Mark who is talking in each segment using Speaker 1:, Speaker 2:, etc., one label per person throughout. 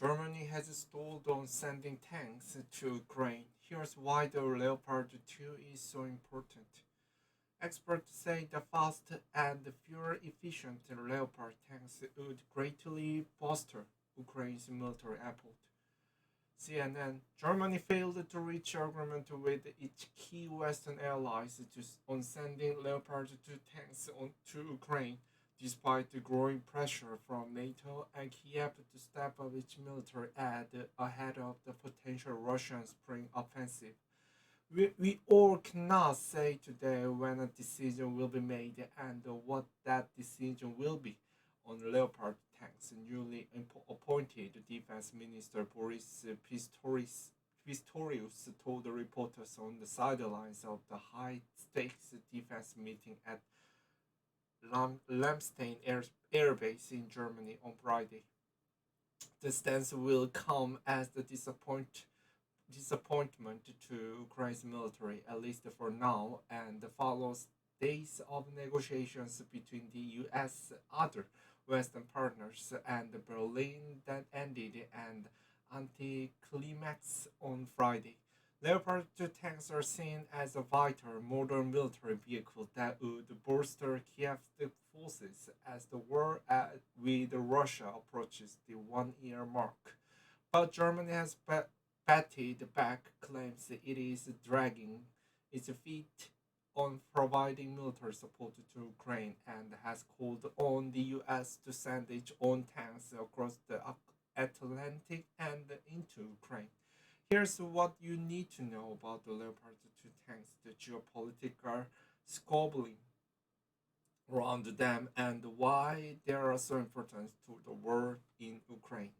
Speaker 1: Germany has stalled on sending tanks to Ukraine. Here's why the Leopard 2 is so important. Experts say the fast and fuel-efficient Leopard tanks would greatly bolster Ukraine's military effort. CNN: Germany failed to reach agreement with its key Western allies on sending Leopard 2 tanks to Ukraine, despite the growing pressure from NATO and Kiev to step up its military aid ahead of the potential Russian spring offensive. We all cannot say today when a decision will be made and what that decision will be on Leopard tanks. Newly appointed Defense Minister Boris Pistorius told reporters on the sidelines of the high-stakes defense meeting at Lamstein Air Base in Germany on Friday. The stance will come as the disappointment to Ukraine's military, at least for now, and follows days of negotiations between the US, other Western partners, and Berlin that ended an anticlimax on Friday. Leopard 2 tanks are seen as a vital modern military vehicle that would bolster Kiev's forces as the war with Russia approaches the 1 year mark. But Germany has batted back claims it is dragging its feet on providing military support to Ukraine and has called on the US to send its own tanks across the Atlantic and into Ukraine. Here's what you need to know about the Leopard 2 tanks, the geopolitical squabbling around them, and why they are so important to the war in Ukraine.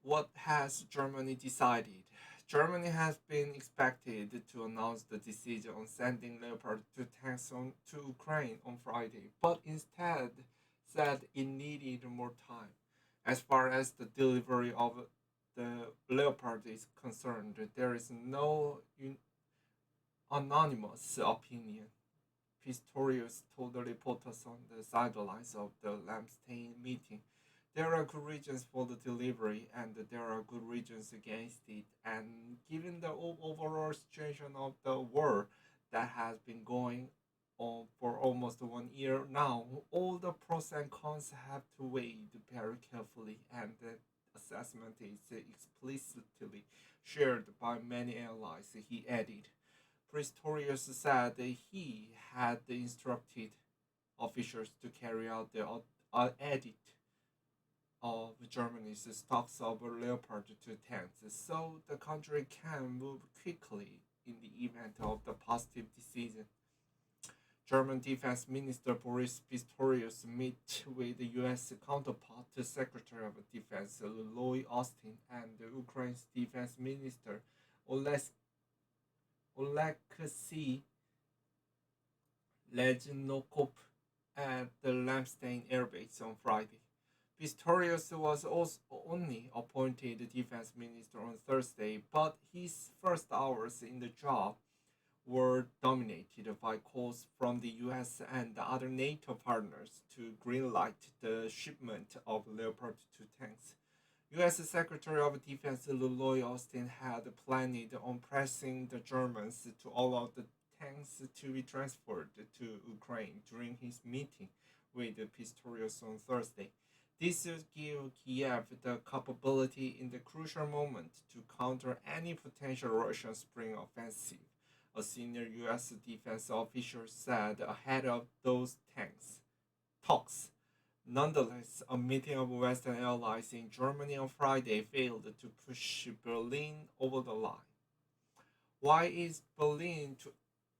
Speaker 1: What has Germany decided? Germany has been expected to announce the decision on sending Leopard 2 tanks to Ukraine on Friday, but instead said it needed more time. As far as the delivery of the Leopard is concerned, there is no anonymous opinion. Pistorius told the reporters on the sidelines of the Lamstein meeting. There are good reasons for the delivery, and there are good reasons against it. And given the overall situation of the war that has been going on for almost 1 year now, all the pros and cons have to weighed very carefully, and the assessment is explicitly shared by many allies, he added. Pistorius said he had instructed officials to carry out the audit of Germany's stocks of Leopard 2 tanks, so the country can move quickly in the event of the positive decision. German Defense Minister Boris Pistorius met with the U.S. counterpart, Secretary of Defense Lloyd Austin, and Ukraine's Defense Minister Oleksiy Reznikov at the Lamstein Air Base on Friday. Pistorius was also only appointed defense minister on Thursday, but his first hours in the job were dominated by calls from the US and other NATO partners to greenlight the shipment of Leopard 2 tanks. US Secretary of Defense Lloyd Austin had planned on pressing the Germans to allow the tanks to be transferred to Ukraine during his meeting with Pistorius on Thursday. This would give Kiev the capability in the crucial moment to counter any potential Russian spring offensive, a senior US defense official said ahead of those talks. Nonetheless, a meeting of Western allies in Germany on Friday failed to push Berlin over the line. Why is Berlin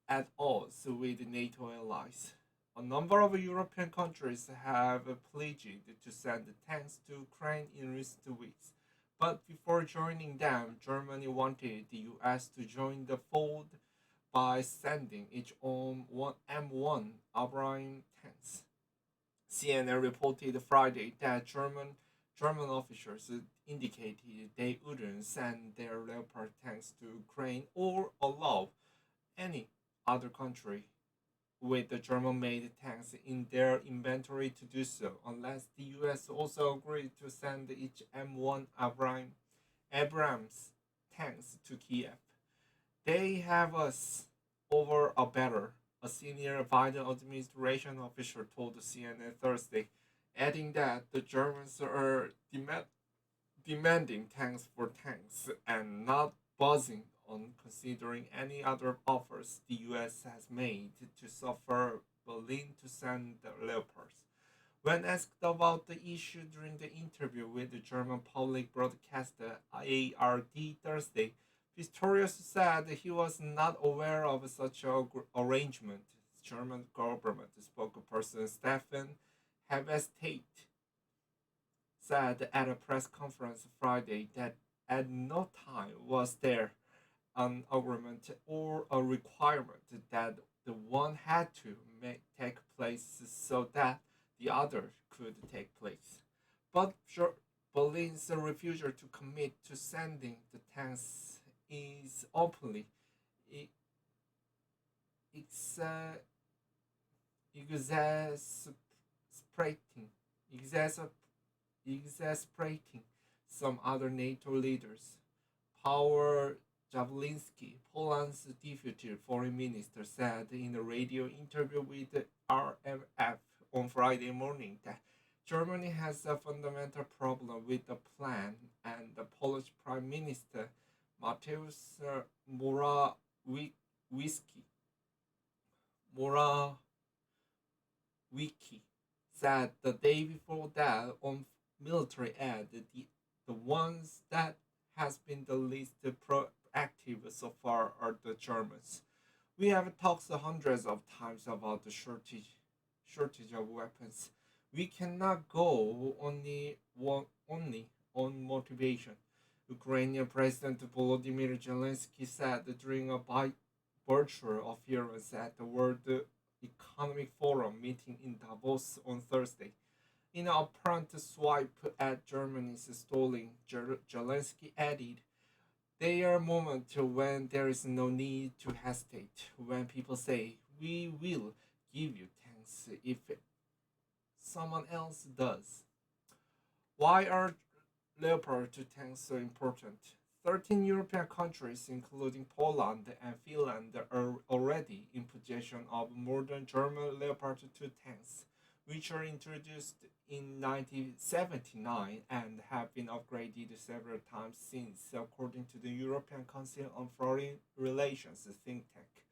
Speaker 1: at odds with NATO allies? A number of European countries have pledged to send tanks to Ukraine in recent weeks, but before joining them, Germany wanted the US to join the fold by sending its own M1 Abrams tanks. CNN reported Friday that German officials indicated they wouldn't send their Leopard tanks to Ukraine or allow any other country with the German-made tanks in their inventory to do so, unless the US also agreed to send each M1 Abrams tanks to Kiev. They have us over a better, a senior Biden administration official told CNN Thursday, adding that the Germans are demanding tanks for tanks and not buzzing on considering any other offers the US has made to suffer Berlin to send the Leopards. When asked about the issue during the interview with the German public broadcaster ARD Thursday, Pistorius said he was not aware of such an arrangement. German government spokesperson Stefan Habestate said at a press conference Friday that at no time was there an agreement or a requirement that the one had to take place so that the other could take place. But Berlin's refusal to commit to sending the tanks is openly exa- exasperating, exasperating some other NATO leaders. Power Jablinski, Poland's deputy foreign minister, said in a radio interview with the RMF on Friday morning that Germany has a fundamental problem with the plan, and the Polish Prime Minister Mateusz Morawiecki Morawiecki said the day before that on military aid, the ones that has been the least proactive so far are the Germans. We have talked hundreds of times about the shortage of weapons. We cannot go only on motivation. Ukrainian President Volodymyr Zelensky said during a virtual appearance at the World Economic Forum meeting in Davos on Thursday. In an apparent swipe at Germany's stalling, Zelensky added, "There are moments when there is no need to hesitate. When people say, 'We will give you tanks if someone else does.'" Why are Leopard 2 tanks so important? 13 European countries, including Poland and Finland, are already in possession of modern German Leopard 2 tanks, which were introduced in 1979 and have been upgraded several times since, according to the European Council on Foreign Relations think tank.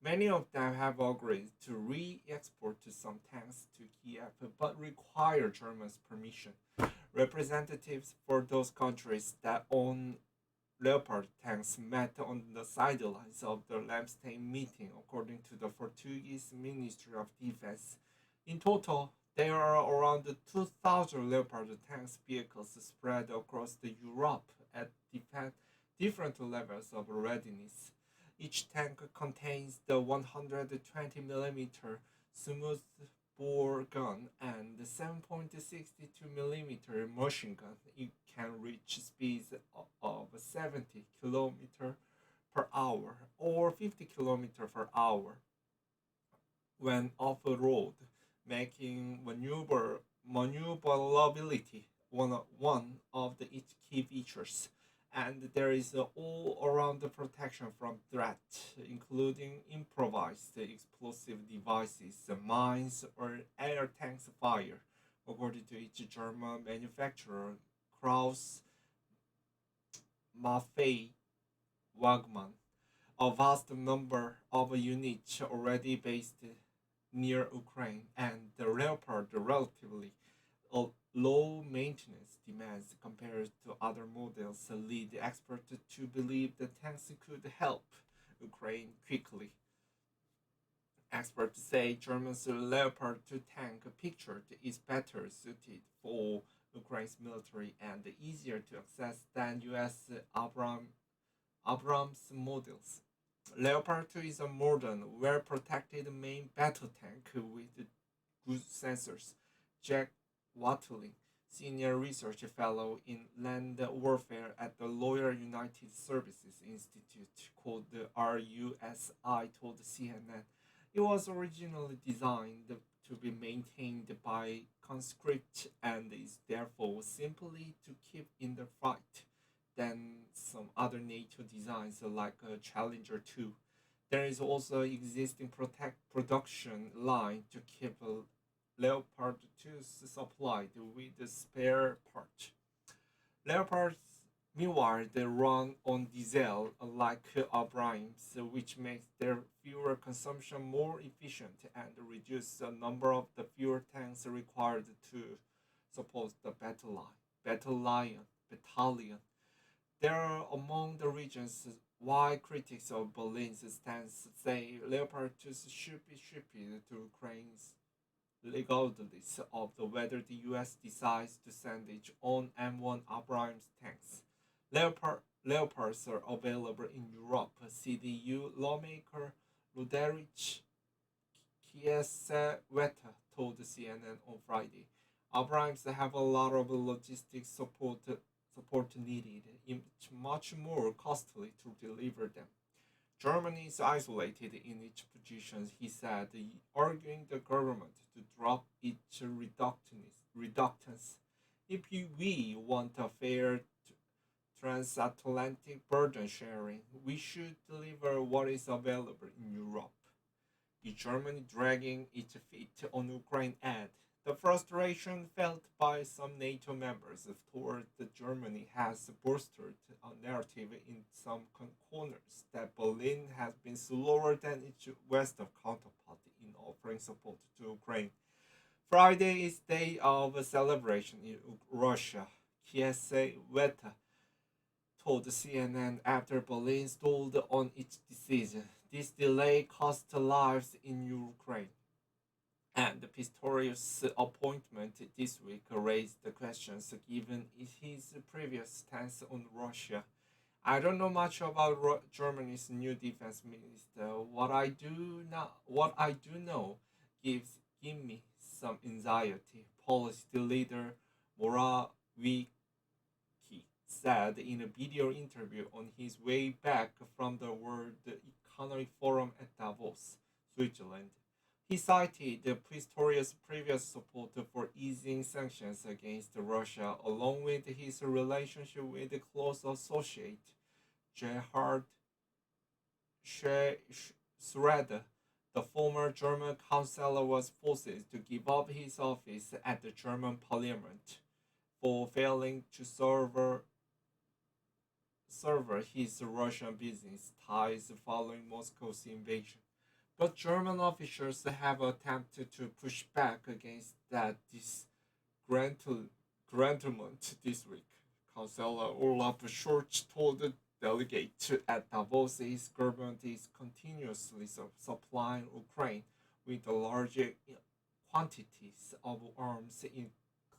Speaker 1: Many of them have agreed to re-export some tanks to Kiev, but require Germany's permission. Representatives for those countries that own Leopard tanks met on the sidelines of the Ramstein meeting, according to the Portuguese Ministry of Defense. In total, there are around 2,000 Leopard tanks vehicles spread across Europe at different levels of readiness. Each tank contains the 120 mm smoothbore gun and the 7.62 mm machine gun. It can reach speeds of 70 km per hour or 50 km per hour when off road, making maneuverability one of its key features. And there is all-around protection from threat, including improvised explosive devices, mines, or air tanks fire, according to its German manufacturer Krauss Maffei Wagner. A vast number of units already based near Ukraine, and the Leopard relatively low maintenance demands compared to other models lead experts to believe the tanks could help Ukraine quickly. Experts say German's Leopard 2 tank pictured is better suited for Ukraine's military and easier to access than US Abrams models. Leopard 2 is a modern, well-protected main battle tank with good sensors. Jack Watling, senior research fellow in land warfare at the Loyal United Services Institute, called the RUSI, told CNN, It was originally designed to be maintained by conscript and is therefore simply to keep in the fight than some other NATO designs like a Challenger 2. There is also existing production line to keep a Leopard 2 supplied with the spare part. Leopards, meanwhile, they run on diesel like Abrams, which makes their fuel consumption more efficient and reduce the number of the fuel tanks required to support the battalion. They are among the regions why critics of Berlin's stance say Leopard 2s should be shipped to Ukraine's regardless of whether the US decides to send its own M1 Abrams tanks. Leopards are available in Europe. CDU lawmaker Roderick Kieseweta told CNN on Friday. Abrams have a lot of logistics support needed. It's much more costly to deliver them. Germany is isolated in its positions, he said, arguing the government to drop its reductance. If we want a fair transatlantic burden sharing, we should deliver what is available in Europe. Is Germany dragging its feet on Ukraine? Add the frustration felt by some NATO members toward Germany has bolstered a narrative in some corners that Berlin has been slower than its Western counterpart in offering support to Ukraine. Friday is day of celebration in Russia. Kieseweta told CNN after Berlin stalled on its decision. This delay cost lives in Ukraine. And Pistorius' appointment this week raised the questions given his previous stance on Russia. I don't know much about Germany's new defense minister. What I do know give me some anxiety. Policy leader Morawiecki said in a video interview on his way back from the World Economic Forum at Davos, Switzerland. He cited Pistorius' previous support for easing sanctions against Russia, along with his relationship with close associate Gerhard Schroeder. The former German chancellor was forced to give up his office at the German parliament for failing to sever his Russian business ties following Moscow's invasion. But German officials have attempted to push back against that disgruntlement this week. Chancellor Olaf Scholz told the delegate at Davos his government is continuously supplying Ukraine with large quantities of arms in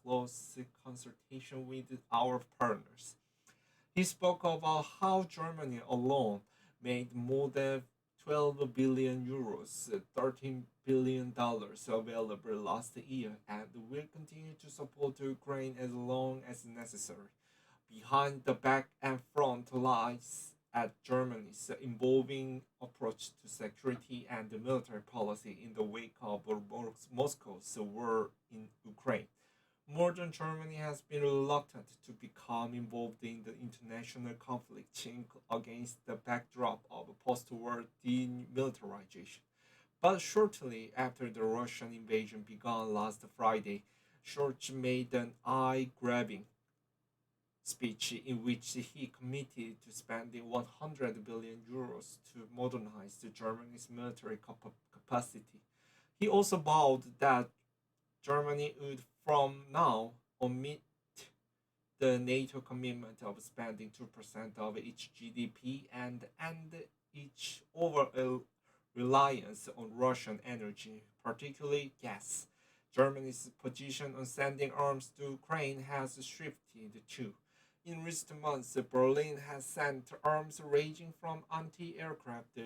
Speaker 1: close consultation with our partners. He spoke about how Germany alone made more than 12 billion euros, $13 billion available last year, and will continue to support Ukraine as long as necessary. Behind the back and front lies at Germany's evolving approach to security and military policy in the wake of Moscow's war in Ukraine. Modern Germany has been reluctant to become involved in the international conflict against the backdrop of post-war demilitarization. But shortly after the Russian invasion began last Friday, Scholz made an eye-grabbing speech in which he committed to spending 100 billion euros to modernize Germany's military capacity. He also vowed that Germany would from now omit the NATO commitment of spending 2% of its GDP and end its overall reliance on Russian energy, particularly gas. Germany's position on sending arms to Ukraine has shifted too. In recent months, Berlin has sent arms ranging from anti-aircraft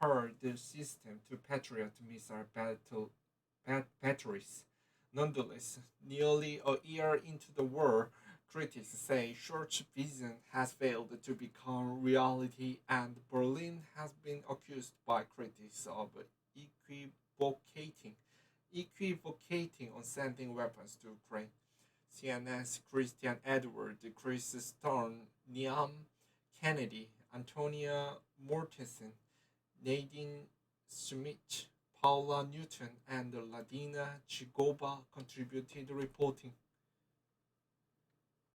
Speaker 1: Leopard system to Patriot missile batteries. Nonetheless, nearly a year into the war, Critics say such vision has failed to become reality, and Berlin has been accused by critics of equivocating, equivocating on sending weapons to Ukraine. CNN's Christian Edward, Chris Stern, Liam Kennedy, Antonia Mortensen, Nadine Schmidt, Paula Newton, and Ladina Chigoba contributed reporting.